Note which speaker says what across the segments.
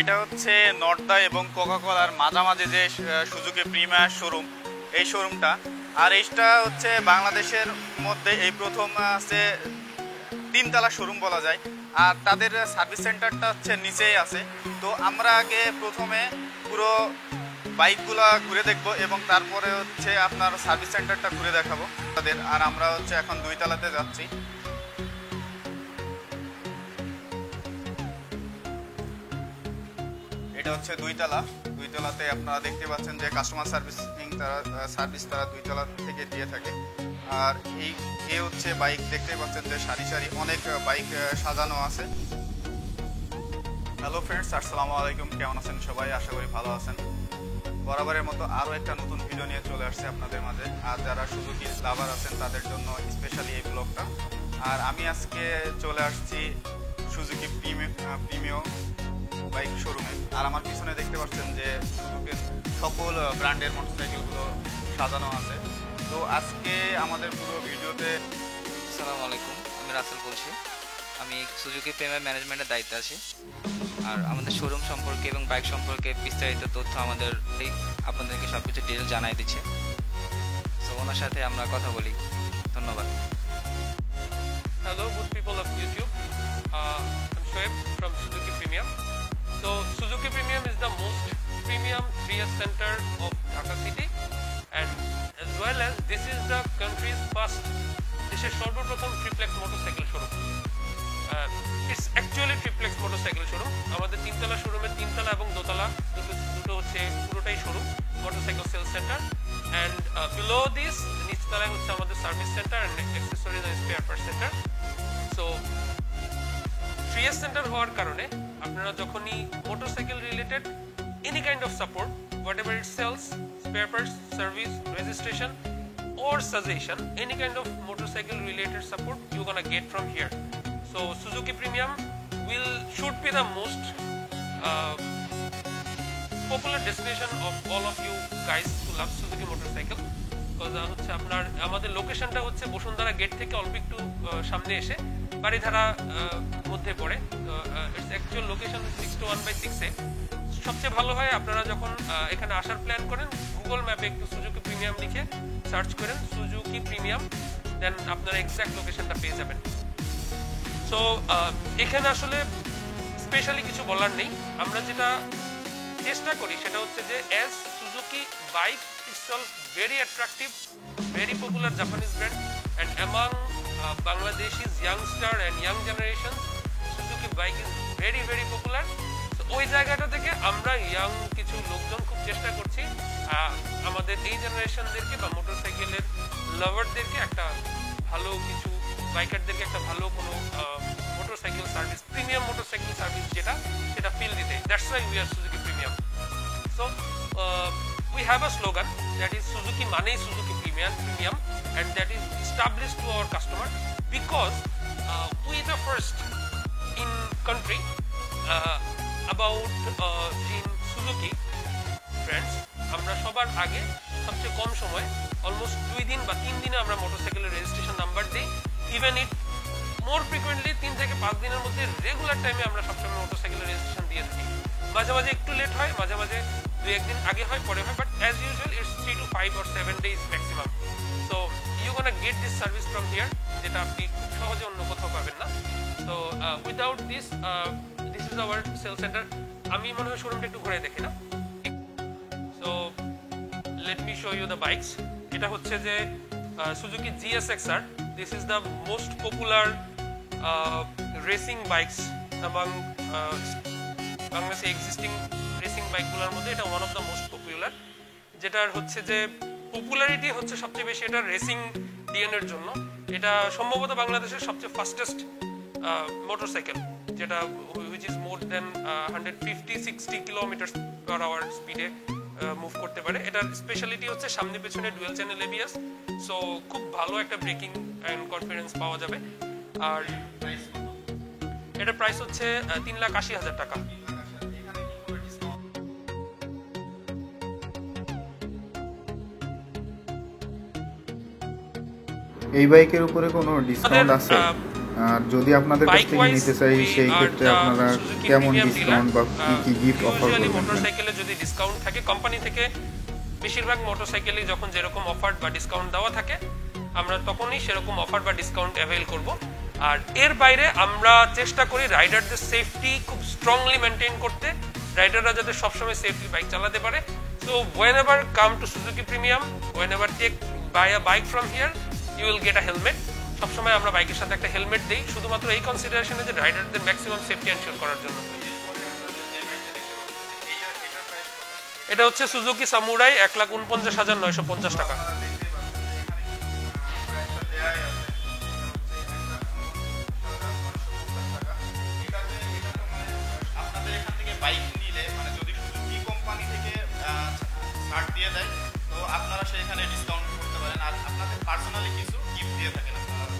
Speaker 1: এটা হচ্ছে নর্দা এবং কোকাকোলার মাঝামাঝি যে সুজুকি প্রিমিয়ার শোরুম, এই শোরুমটা। আর এইটা হচ্ছে বাংলাদেশের মধ্যে এই প্রথম আছে, তিনতলা শোরুম বলা যায়। আর তাদের সার্ভিস সেন্টারটা হচ্ছে নিচেই আছে। তো আমরা আগে প্রথমে পুরো বাইকগুলো ঘুরে দেখবো এবং তারপরে হচ্ছে আপনার সার্ভিস সেন্টারটা ঘুরে দেখাবো তাদের। আর আমরা হচ্ছে এখন 2 তলাতে যাচ্ছি। এটা হচ্ছে 2 তলা। 2 তলাতে আপনারা দেখতে পাচ্ছেন যে কাস্টমার সার্ভিস তারা 2 তলা থেকে দিয়ে থাকে। আর এই হচ্ছে বাইক, দেখতে পাচ্ছেন যে সারি সারি অনেক বাইক সাজানো আছে। হ্যালো ফ্রেন্ডস, আসসালামু আলাইকুম। কেমন আছেন সবাই? আশা করি ভালো আছেন। বরাবরের মতো আরও একটা নতুন ভিডিও নিয়ে চলে আসছে আপনাদের মাঝে। আর যারা সুজুকি লাভার আছেন তাদের জন্য স্পেশালি এই ব্লগটা। আর আমি আজকে চলে আসছি সুজুকি প্রিমিয়াম বাইক শোরুমে। আর আমার পিছনে দেখতে পাচ্ছেন যে সুজুকির সকল ব্র্যান্ডের মোটরসাইকেলগুলো সাজানো আছে। তো আজকে আমাদের পুরো ভিডিওতে।
Speaker 2: আসসালামু আলাইকুম, আমি রাসেল বলছি। আমি সুজুকি প্রিমিয়াম ম্যানেজমেন্টের দায়িত্বে আছি। আর আমাদের শোরুম সম্পর্কে এবং বাইক সম্পর্কে বিস্তারিত তথ্য আপনাদেরকে সব কিছু ডিটেল জানাই দিচ্ছে। সো ওনার সাথে আমরা কথা বলি। ধন্যবাদ।
Speaker 3: Hello, good people of YouTube. I'm Shoaib from Suzuki Premium. So Suzuki Premium is the most premium 3S center of Dhaka city, and as well as this is the country's first দেশের সর্বপ্রথম triplex motorcycle showroom. It's actually triplex motorcycle showroom. আমাদের তিনতলা শোরুমের তিনতলা এবং দোতলা দুটো হচ্ছে পুরোটাই showroom, motorcycle sales centre. And below this নিচতলায় হচ্ছে আমাদের service centre and accessories and spare parts centre. So 3S centre হওয়ার কারণে আপনারা যখনই motorcycle related any kind of support, whatever it sales, spare parts, service, registration or suggestion, any kind of motorcycle related support you're gonna get from here. So Suzuki Premium should be the most popular destination of all of you guys who love Suzuki motorcycle, because হচ্ছে আপনার আমাদের লোকেশনটা হচ্ছে Bashundhara gate থেকে অল্প একটু সামনে এসে বাড়িধারা মধ্যে পড়ে। ইটস অ্যাকচুয়াল লোকেশন 621/6 এ। সবচেয়ে ভালো হয় আপনারা যখন এখানে আসার প্ল্যান করেন, গুগল ম্যাপে একটু সুজুকি প্রিমিয়াম লিখে সার্চ করেন সুজুকি প্রিমিয়াম, দেন আপনারা এক্সাক্ট লোকেশনটা পেয়ে যাবেন। সো এখানে আসলে স্পেশালি কিছু বলার নেই। আমরা যেটা চেষ্টা করি সেটা হচ্ছে যে as Suzuki bike itself very attractive, very popular Japanese brand, and among Bangladeshis youngster and young generation Suzuki bike is very very popular. ওই জায়গাটা থেকে আমরা ইয়াং কিছু লোকজন খুব চেষ্টা করছি আমাদের এই জেনারেশনদেরকে বা মোটরসাইকেলের লাভারদেরকে একটা ভালো কিছু বাইকারদেরকে একটা ভালো কোনো motorcycle service, premium motorcycle service সেটা ফিল দিতে। That's why we are Suzuki premium. So we have a slogan that is Suzuki মানেই Suzuki premium, and that is established to our customer because we are the first in country about in Suzuki brands. আমরা সবার আগে সবচেয়ে কম সময় almost 2 দিন বা 3 দিনে আমরা মোটরসাইকেলের রেজিস্ট্রেশন নাম্বার দিই। ইভেন ইট মোর ফ্রিকুয়েন্টলি 3 থেকে 5 দিনের মধ্যে রেগুলার টাইমে আমরা সবসময় মোটরসাইকেলের রেজিস্ট্রেশন দিয়ে থাকি। মাঝে মাঝে একটু লেট হয়, মাঝে মাঝে 2-1 দিন আগে হয়, পরে হয়, but as usual it's 3 to 5 or 7 days maximum. So you gonna get this service from here, যেটা আপনি খুব সহজে অন্য কোথাও পাবেন না। So without this is our sale centre. আমি মনে হয় শোরুমটা একটু ঘুরে দেখি না। So let me show you the bikes. এটা হচ্ছে যে Suzuki GSX-R। This is the most popular racing bikes among বাংলাদেশে এক্সিস্টিং রেসিং বাইকগুলোর মধ্যে এটা one of the most popular. যেটার হচ্ছে যে পপুলারিটি হচ্ছে সবচেয়ে বেশি এটা রেসিং ডিএনএর জন্য। এটা সম্ভবত বাংলাদেশের সবচেয়ে ফাস্টেস্ট মোটরসাইকেল, যেটা which is more than 150-60 km/h স্পিডে মুভ করতে পারে। এটার স্পেশালিটি হচ্ছে সামনে পেছনে ডুয়েল চ্যানেল ABS, সো খুব ভালো একটা ব্রেকিং অ্যান্ড কনফিডেন্স পাওয়া যাবে। আর এটার প্রাইস হচ্ছে 3,80,000 টাকা।
Speaker 1: এই বাইকের উপরে কোনো ডিসকাউন্ট আছে?
Speaker 4: আর যদি আপনাদের কাছ থেকে নিতে চাই সেই ক্ষেত্রে আপনারা কেমন ডিসকাউন্ট বা কি গিফট অফার করবেন?
Speaker 3: মোটরসাইকেলে যদি ডিসকাউন্ট থাকে কোম্পানি থেকে, বেশিরভাগ মোটরসাইকেলে যখন যেরকম অফার বা ডিসকাউন্ট দেওয়া থাকে আমরা তখনই সেরকম অফার বা ডিসকাউন্ট অ্যাভেল করব। আর এর বাইরে আমরা চেষ্টা করি রাইডারদের সেফটি খুব স্ট্রংলি মেনটেন করতে, রাইডাররা যাতে সবসময় সেফলি বাইক চালাতে পারে। So whenever come to Suzuki Premium, whenever buy a bike from here, you will get a helmet. সবসময় আমরা বাইকের সাথে একটা হেলমেট দিই, শুধুমাত্র এই কনসিডারেশনে যে রাইডারদের ম্যাক্সিমাম সেফটি এনশিওর করার জন্য। এটা হচ্ছে সুজুকি সামুরাই, 1,49,950 টাকা।
Speaker 1: আপনাদের এখান থেকে বাইক নিলে মানে যদি সুজুকি কোম্পানি থেকে ছাড় দিয়ে দেয় তো আপনারা সেখানে ডিসকাউন্ট করতে পারেন, আর আপনাদের পার্সোনালি কিছু গিফট দিয়ে থাকেন আপনারা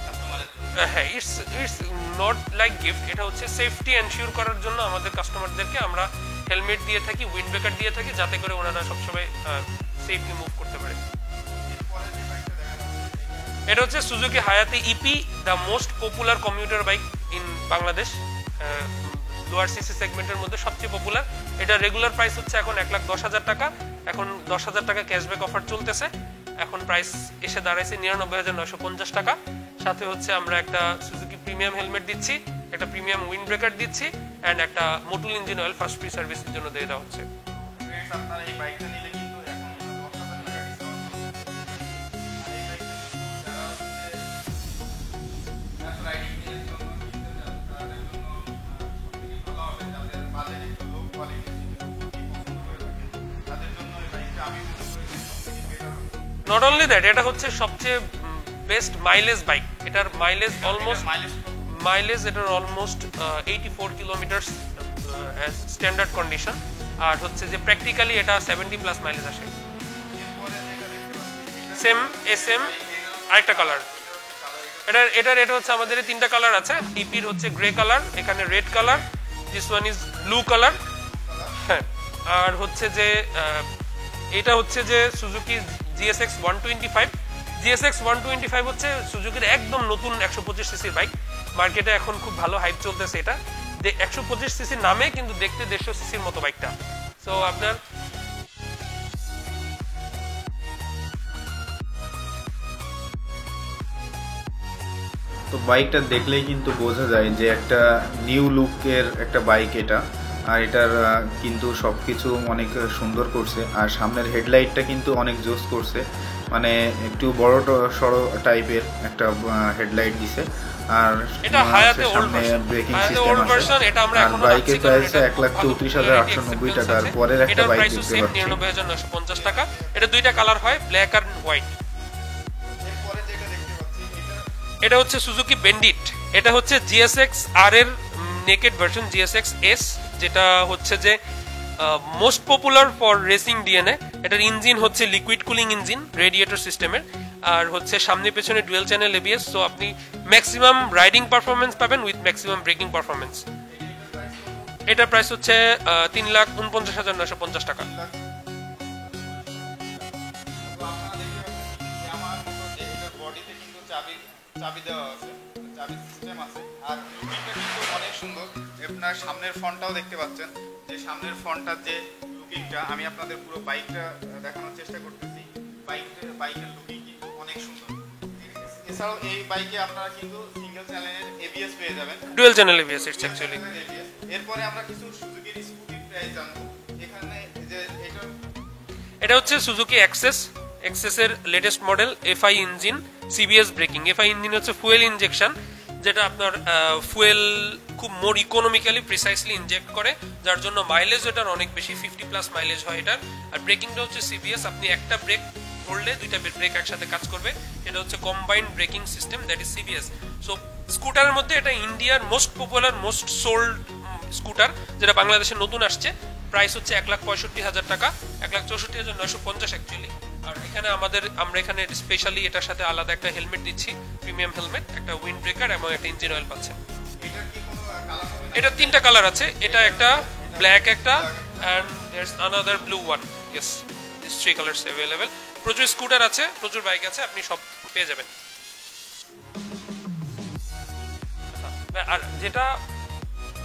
Speaker 1: কাস্টমারের জন্য।
Speaker 3: হ্যাঁ, ইটস নট লাইক গিফট, এটা হচ্ছে সেফটি এনশিওর করার জন্য আমাদের কাস্টমারদেরকে আমরা হেলমেট দিয়ে থাকি, উইন্ড ব্রেকার দিয়ে থাকি, যাতে করে ওনারা সবসময় সেফলি মুভ করতে পারে। এটা হচ্ছে Suzuki Hayate EP, the most popular commuter bike in Bangladesh. Lower CC সেগমেন্টের মধ্যে সবচেয়ে পপুলার। এটা রেগুলার প্রাইস হচ্ছে এখন 1,10,000 টাকা, এখন 10,000 টাকা ক্যাশব্যাক অফার চলতেছে। এখন প্রাইস এসে দাঁড়াইছে 99,950 টাকা। সাথে হচ্ছে আমরা একটা সুজুকি প্রিমিয়াম হেলমেট দিচ্ছি, একটা প্রিমিয়াম উইন্ড ব্রেকার দিচ্ছি, অ্যান্ড একটা মোটুল ইঞ্জিন অয়েল ফার্স্ট ফ্রি সার্ভিসের জন্য দিয়ে দেওয়া হচ্ছে।
Speaker 1: আপনারা এই বাইকটা নিলে কিন্তু এখন 10,000 টাকা ডিসকাউন্ট রাইডিং এর জন্য কিনতে চান তাদের জন্য সবথেকে ভালো হবে, যাদের বাজেট একটু লো কোয়ালিটি পছন্দ করে থাকেন তাদের জন্য এই বাইকটা আমি মনে করি সবথেকে বেটার হবে।
Speaker 3: নট অনলি দ্যাট, এটা হচ্ছে সবচেয়ে বেস্ট মাইলেজ বাইক। এটার মাইলেজ এটার অলমোস্ট 84 কিলোমিটার স্ট্যান্ডার্ড কন্ডিশন, আর হচ্ছে যে প্র্যাকটিক্যালি এটা 70+ মাইলেজ আসে। সেম এসএম আরেকটা কালার। এটা হচ্ছে আমাদের 3টা কালার আছে। টিপির হচ্ছে গ্রে কালার, এখানে red colour, this one is blue colour. হ্যাঁ, আর হচ্ছে যে এটা হচ্ছে যে সুজুকি GSX 125। GSX 125 হচ্ছে সুজুকির একদম নতুন 125 সিসির বাইক। মার্কেটে এখন খুব ভালো হাইপ চলতেছে এটা। 125 সিসির নামে কিন্তু দেখতে 150 সিসির মতো বাইকটা। সো আপনার
Speaker 4: তো বাইকটা দেখলেই কিন্তু বোঝা যায় যে একটা নিউ লুকের একটা বাইক এটা, আর এটার কিন্তু সব কিছু অনেক সুন্দর করছে, আর সামনের হেডলাইটটা কিন্তু অনেক জোস করছে, মানে একটু বড় সড়ো টাইপের একটা হেডলাইট দিছে। আর
Speaker 3: এটা হায়াতে ওল্ড
Speaker 4: সামনে
Speaker 3: ভার্সন,
Speaker 4: ব্রেকিং
Speaker 3: ভার্সন এটা আমরা এখন
Speaker 4: বাইকের প্রাইস 1,34,890 টাকা। আর পরের একটা বাইক দেখতে পাচ্ছি
Speaker 3: 99,950 টাকা। এটা দুইটা কালার হয়, ব্ল্যাক আর হোয়াইট।
Speaker 1: এরপরে যেটা দেখতে পাচ্ছি
Speaker 3: এটা হচ্ছে সুজুকি বেন্ডিট। এটা হচ্ছে GSX R এর নেকেড ভার্সন, GSX S, যেটা হচ্ছে যে most popular for racing DNA. এটার ইঞ্জিন হচ্ছে লিকুইড কুলিং ইঞ্জিন রেডিয়েটর সিস্টেমের, আর হচ্ছে সামনে পেছনে ডুয়েল চ্যানেল ABS। সো আপনি ম্যাক্সিমাম রাইডিং পারফরমেন্স পাবেন উইথ ম্যাক্সিমাম ব্রেকিং পারফরমেন্স। এটার প্রাইস হচ্ছে 3,49,950 টাকা।
Speaker 1: বডিতে কিন্তু চাবি দেওয়া আছে, চাবি সিস্টেম আছে, আর লুকিংটা কিন্তু অনেক সুন্দর। আপনার সামনের ফ্রন্টটাও দেখতে পাচ্ছেন, যে সামনের ফ্রন্টটার যে লুকিংটা আমি আপনাদের পুরো বাইকটা দেখানোর চেষ্টা করতেছি। বাইকের লুকিং কিন্তু অনেক সুন্দর। এছাড়াও এই বাইকে আপনারা কিন্তু সিঙ্গেল চ্যানেলের ABS পেয়ে যাবেন,
Speaker 3: dual channel ABS it's actually.
Speaker 1: এরপরে আমরা কিছু সুজুকির স্কুটির প্রাইস জানবো। এখানে যে
Speaker 3: এটা হচ্ছে সুজুকি এক্সেস এর latest model, FI engine, CBS breaking. FI engine হচ্ছে ফুয়েল ইনজেকশন, যেটা আপনার ফুয়েল খুব মোর ইকোনমিক্যালি প্রিসাইসলি ইনজেক্ট করে, যার জন্য মাইলেজ এটার অনেক বেশি, 50+ মাইলেজ হয় এটার। আর ব্রেকিংটা হচ্ছে CBS, আপনি একটা ব্রেক ধরলে দুইটা ব্রেক একসাথে কাজ করবে। এটা হচ্ছে combined braking system, that is CBS। So স্কুটারের মধ্যে এটা ইন্ডিয়ার most popular, most sold scooter, যেটা বাংলাদেশে নতুন আসছে। প্রাইস হচ্ছে 1,65,000 টাকা, 1,64,950 অ্যাকচুয়ালি। আর এখানে আমরা এখানে স্পেশালি এটার সাথে আলাদা একটা হেলমেট দিচ্ছি, প্রিমিয়াম হেলমেট, একটা উইন্ড ব্রেকার এবং একটা ইঞ্জিন অয়েল পাচ্ছেন। এটা 3টা কালার আছে, এটা একটা ব্ল্যাক, একটা and there's another blue one. Yes, these 3 colors available. প্রচুর স্কুটার আছে, প্রচুর বাইক আছে, আপনি সব পেয়ে যাবেন। আর যেটা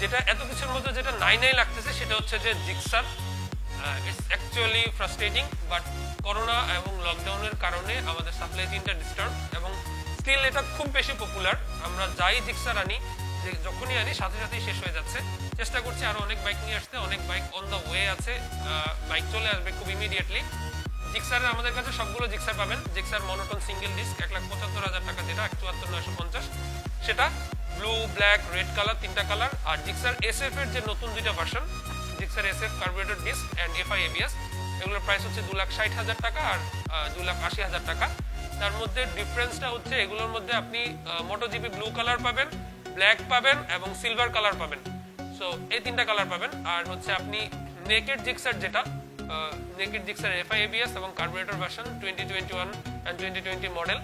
Speaker 3: যেটা এত কিছুর মধ্যে যেটা নাই নাই লাগতেছে সেটা হচ্ছে যে Gixxer it's actually frustrating, but corona এবং লকডাউনের কারণে আমাদের সাপ্লাই চেইনটা ডিস্টার্ব এবং স্টিল এটা খুব বেশি পপুলার। আমরা যাই জিক্সার আনি, যে যখনই আনি সাথে সাথেই শেষ হয়ে যাচ্ছে। চেষ্টা করছি আরো অনেক বাইক নিয়ে আসতে, অনেক বাইক অন দ্য ওয়ে আছে, বাইক চলে আসবে খুব ইমিডিয়েটলি। জিক্সারের আমাদের কাছে সবগুলো জিক্সার পাবেন। জিক্সার মনোটন সিঙ্গেল ডিস্ক 1,75,000 টাকা, যেটা 74,950, সেটা ব্লু, ব্ল্যাক, রেড কালার, 3টা কালার। আর জিক্সার এসএফ এর যে নতুন 2টা version, Gixxer SF carburettor disc and FI ABS, এগুলোর প্রাইস হচ্ছে 2,60,000 টাকা আর 2,80,000 টাকা। তার মধ্যে ডিফারেন্সটা হচ্ছে এগুলোর মধ্যে আপনি মোটোজিপি ব্লু কালার পাবেন, ব্ল্যাক পাবেন এবং সিলভার কালার পাবেন। সো এই 3টা কালার পাবেন। আর হচ্ছে আপনি নেকেড জিক্সার, যেটা নেকেড জিক্সার এফআই এবিএস এবং carburettor version 2021 and 2020 model,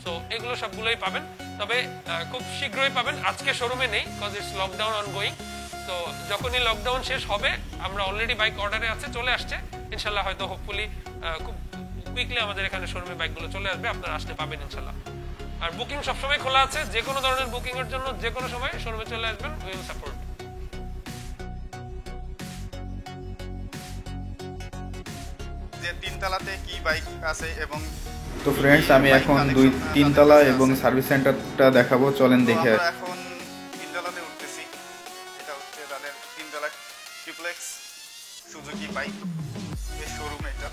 Speaker 3: so এগুলো সবগুলোই পাবেন। তবে খুব শীঘ্রই পাবেন, আজকে শোরুমে নেই বিকজ ইটস লকডাউন অনগোয়িং। তো যখনই লকডাউন শেষ হবে, আমরা অলরেডি বাইক অর্ডারে আছে, চলে আসছে ইনশাল্লাহ, হয়তো হোপফুলি খুব কুইকলি আমাদের এখানে শোরুমে বাইকগুলো চলে আসবে, আপনারা আসতে পাবেন ইনশাল্লাহ। আর বুকিং সবসময় খোলা আছে, যে কোনো ধরনের বুকিং এর জন্য যে কোনো সময় শোরুমে চলে আসবেন, উই উইল সাপোর্ট।
Speaker 1: যে 3 তলাতে কি বাইক আছে এবং
Speaker 4: তো ফ্রেন্ডস, আমি এখন 2-3 তলা এবং সার্ভিস সেন্টারটা দেখাবো, চলেন দেখে
Speaker 1: আমরা এখন 3 তলাতে উঠতেছি। এটা হচ্ছে তাদের 3 তলা ট্রিপ্লেক্স সুজুকি বাইক এর শোরুম। এটা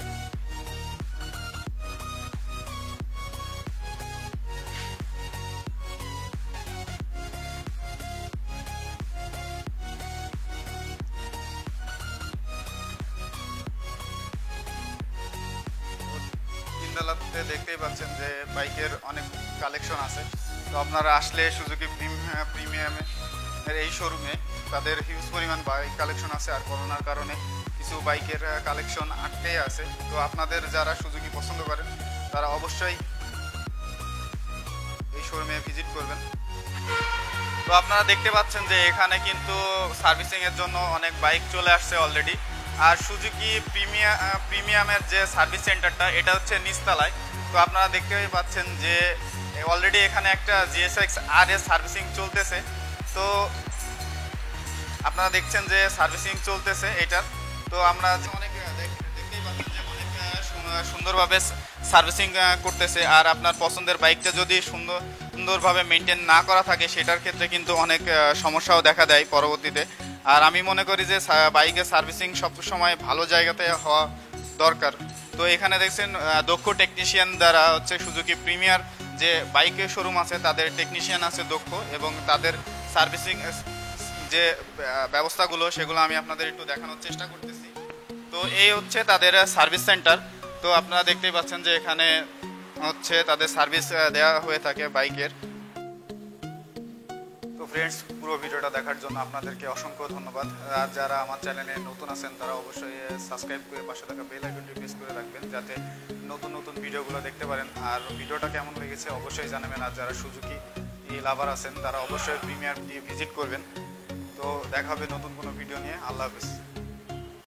Speaker 1: তিনতলাতে দেখতেই পাচ্ছেন যে বাইকের অনেক কালেকশন আছে। তো আপনারা আসলে সুজুকি প্রিমিয়ামের এই শোরুমে তাদের হিউজ পরিমাণ বাইক কালেকশন আছে। আর করোনার কারণে কিছু বাইকের কালেকশন আটকেই আছে। তো আপনাদের যারা সুজুকি পছন্দ করেন তারা অবশ্যই এই শোরুমে ভিজিট করবেন। তো আপনারা দেখতে পাচ্ছেন যে এখানে কিন্তু সার্ভিসিংয়ের জন্য অনেক বাইক চলে আসছে অলরেডি। আর সুজুকি প্রিমিয়ামের যে সার্ভিস সেন্টারটা, এটা হচ্ছে নিচতলায়। তো আপনারা দেখতেই পাচ্ছেন যে অলরেডি এখানে একটা GSX RS সার্ভিসিং চলতেছে। তো আপনারা দেখছেন যে সার্ভিসিং চলতেছে এটার। তো আমরা অনেক দেখতেই পাচ্ছেন যে অনেক সুন্দরভাবে সার্ভিসিং করতেছে। আর আপনার পছন্দের বাইকটা যদি সুন্দরভাবে মেনটেন না করা থাকে, সেটার ক্ষেত্রে কিন্তু অনেক সমস্যাও দেখা দেয় পরবর্তীতে। আর আমি মনে করি যে বাইকের সার্ভিসিং সব সময় ভালো জায়গাতে হওয়া দরকার। তো এখানে দেখছেন দক্ষ টেকনিশিয়ান দ্বারা হচ্ছে সুজুকি প্রিমিয়ার যে বাইকের শোরুম আছে, তাদের টেকনিশিয়ান আছে দক্ষ, এবং তাদের সার্ভিসিং যে ব্যবস্থাগুলো সেগুলো আমি আপনাদের একটু দেখানোর চেষ্টা করতেছি। তো এই হচ্ছে তাদের সার্ভিস সেন্টার। তো আপনারা দেখতেই পাচ্ছেন যে এখানে হচ্ছে তাদের সার্ভিস দেওয়া হয়ে থাকে বাইকের। তো ফ্রেন্ডস, পুরো ভিডিওটা দেখার জন্য আপনাদেরকে অসংখ্য ধন্যবাদ। আর যারা আমার চ্যানেলে নতুন আছেন তারা অবশ্যই সাবস্ক্রাইব করে পাশে থাকা বেল আইকনটি প্রেস করে রাখবেন, যাতে নতুন নতুন ভিডিওগুলো দেখতে পারেন। আর ভিডিওটা কেমন লেগেছে অবশ্যই জানাবেন। আর যারা সুজুকি লাভার আছেন তারা অবশ্যই প্রিমিয়ার দিয়ে ভিজিট করবেন। তো দেখা হবে নতুন কোনো ভিডিও নিয়ে। আল্লাহ হাফেজ।